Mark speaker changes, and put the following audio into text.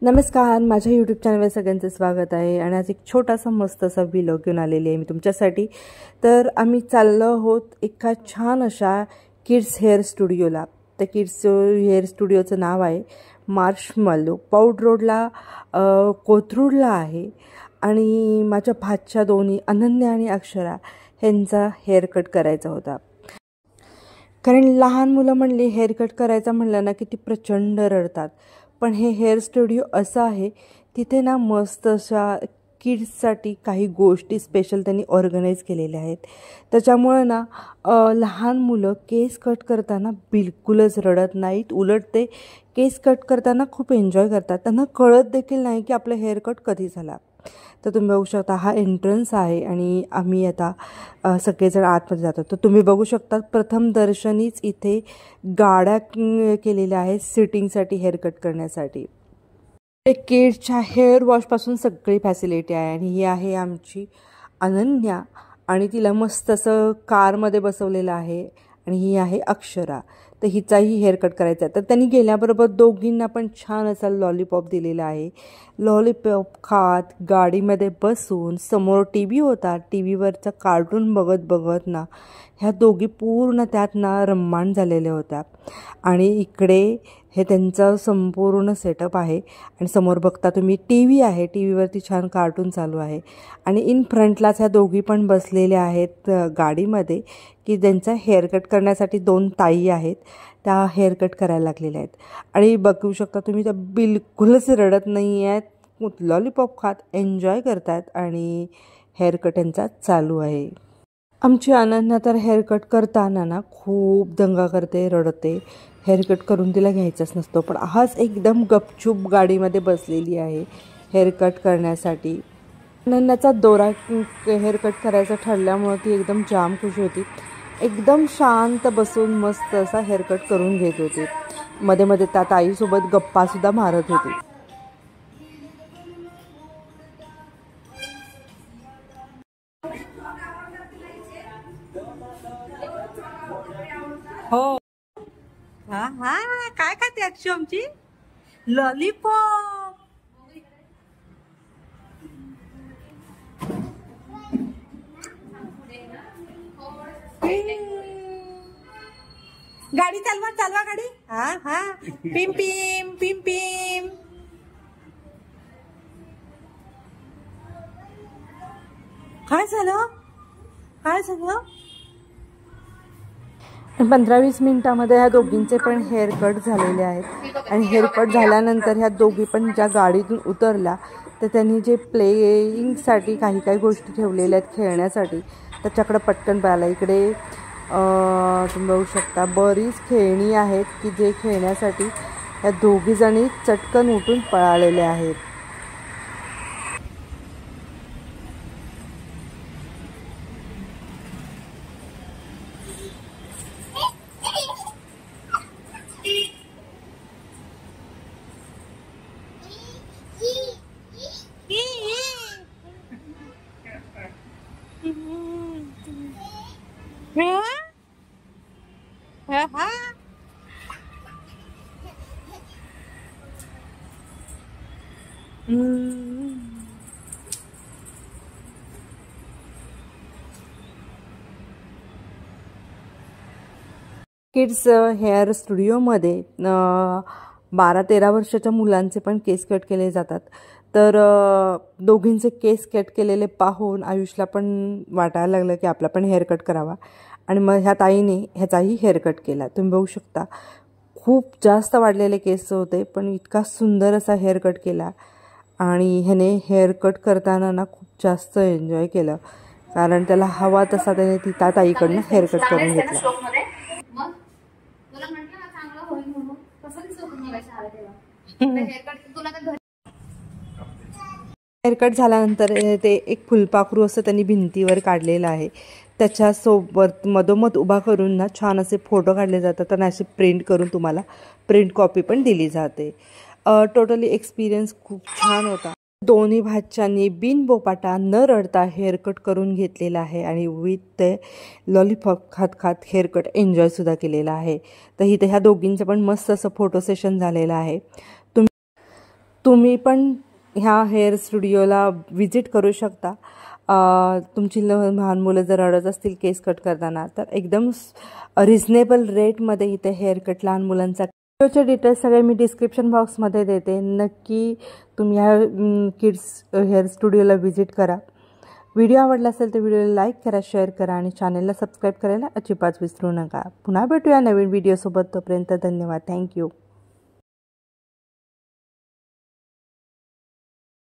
Speaker 1: नमस्कार, माझ्या यूट्यूब चॅनलवर सगळ्यांचं स्वागत आहे। आणि आज एक छोटासा मस्त असा व्लॉग घेऊन आलेली आहे मी तुमच्यासाठी। तर आम्ही चाललो आहोत एका छान अशा किड्स हेअर स्टुडिओला। त्या किड्स हेअर स्टुडिओचं नाव आहे मार्शमॅलो, पौड रोडला कोथरूडला आहे। आणि माझ्या भाच्या दोन्ही अनन्या आणि अक्षरा ह्यांचा हेअर कट करायचा होता। कारण लहान मुलं म्हणली हेअर कट करायचा म्हणलं ना की ती प्रचंड रडतात। पण हे हेअर स्टुडिओ असं आहे तिथे ना मस्त अशा किड्ससाठी काही गोष्टी स्पेशल त्यांनी ऑर्गनाईज केलेल्या आहेत। त्याच्यामुळे ना लहान मुलं केस कट करताना बिलकुलच रडत नाहीत, उलट ते केस कट करताना खूप एन्जॉय करतात। त्यांना कळत देखील नाही की आपलं हेअर कट कधी झाला। तर तुम्ही बघू शकता हा एंट्रन्स आहे आणि आम्ही आता सगळेजण आतमध्ये जातो। तर तुम्ही बघू शकता प्रथम दर्शनीच इथे गाड्या केलेल्या आहेत सिटिंगसाठी, हेअर कट करण्यासाठी। एक किड्सच्या हेअर वॉशपासून सगळी फॅसिलिटी आहे। आणि ही आहे आमची अनन्या आणि तिला मस्त असं कारमध्ये बसवलेलं आहे। आणि ही आहे अक्षरा, तर हिचाही हेअर कट करायचा आहे। तर त्यांनी गेल्याबरोबर दोघींना पण छान असा लॉलीपॉप दिलेला आहे। लॉलीपॉप खात गाडीमध्ये बसून समोर टी व्ही होता, टी व्हीवरचं कार्टून बघत बघत ना ह्या दोघी पूर्ण त्यात ना रम्माण झालेल्या होत्या। आणि इकडे हे त्यांचं संपूर्ण सेटअप आहे। आणि समोर बघता तुम्ही टी व्ही आहे, टी व्हीवरती छान कार्टून चालू आहे। आणि इन फ्रंटलाच ह्या दोघी पण बसलेल्या आहेत गाडीमध्ये की ज्यांचा हेअर कट करण्यासाठी दोन ताई आहेत त्या हेअर कट करायला लागलेल्या आहेत। आणि बघू शकता तुम्ही त्या बिलकुलच रडत नाही आहेत, लॉलीपॉप खात एन्जॉय करत आहेत आणि हेअर कट यांचा चालू आहे। आमची अनन्या तर हेअर कट करताना ना खूप दंगा करते, रडते, हेअर कट करून तिला घ्यायचाच नसतो। पण आज एकदम गपचूप गाडीमध्ये बसलेली आहे हेअर कट करण्यासाठी। अनन्याचा दोरा हेअर कट करायचा ठरल्यामुळे ती एकदम जाम खुश होती, एकदम शांत बसून मस्त असा हेअर कट करून घेत होती। मध्ये मध्ये त्या ताईसोबत गप्पासुद्धा मारत होती।
Speaker 2: हो, हा हा, काय खाते अक्षु आमची? लॉलीपॉप। गाडी चालवा, चालवा गाडी। हा हा, पिम पिम पिम पिम। काय झालं, काय झालं?
Speaker 1: 15-20 मिनिटांमध्ये ह्या दोघींचे पण हेअर कट झालेले आहेत। आणि हेअर कट झाल्यानंतर ह्या दोघी पण ज्या गाडीतून उतरल्या तर त्यांनी जे प्लेईंगसाठी काही काही गोष्टी ठेवलेल्या आहेत खेळण्यासाठी त्याच्याकडे पटकन पळाला। इकडे तुम्ही बघू शकता बरीच खेळणी आहेत की जे खेळण्यासाठी ह्या दोघीजणी चटकन उठून पळालेल्या आहेत। किड्स हेअर स्टुडिओमध्ये 12-13 वर्षाच्या मुलांचे पण केस कट केले जातात। तर दोघींचे केस कट केलेले पाहून आयुषला पण वाटायला लागलं की आपला पण हेअर कट करावा। आणि मग ह्या ताईने ह्याचाही हेअर कट केला। तुम्ही बघू शकता खूप जास्त वाढलेले केस होते पण इतका सुंदर असा हेअर कट केला। आणि ह्याने हेअर कट करताना ना खूप जास्त एन्जॉय केलं, कारण त्याला हवा तसा त्याने ती त्या ताईकडनं हेअर कट करून घेतला। हेअर कट झाल्यानंतर ते एक फुलपाखरू असं त्यांनी भिंतीवर काढलेलं आहे, त्याच्यासोबत मधोमध उभा करून ना छान असे फोटो काढले जातात आणि असे प्रिंट करून तुम्हाला प्रिंट कॉपी पण दिली जाते। टोटली एक्सपिरियन्स खूप छान होता। दोन्ही भाच्यांनी बिनबोपाटा न रडता हेअरकट करून घेतलेला आहे आणि विथ ते लॉलीपॉप खात खात हेअरकट एन्जॉयसुद्धा केलेला आहे. तर इथे ह्या दोघींचं पण मस्त असं फोटो सेशन झालेलं आहे. तुम्ही पण ह्या हेअर स्टुडिओला विजिट करू शकता. तुमची लहान मुलं जर रडत असतील केस कट करताना तर एकदम रिझनेबल रेटमध्ये इथे हेअरकट लहान मुलांचा. व्हिडिओचे डिटेल्स सगळे मी डिस्क्रिप्शन बॉक्समध्ये देते. नक्की तुम्ही ह्या किड्स हेअर स्टुडिओला व्हिजिट करा. व्हिडिओ आवडला असेल तर व्हिडिओला लाईक करा, शेअर करा आणि चॅनलला सबस्क्राईब करायला अजिबात विसरू नका. पुन्हा भेटूया नवीन व्हिडिओसोबत. तोपर्यंत धन्यवाद. थँक्यू.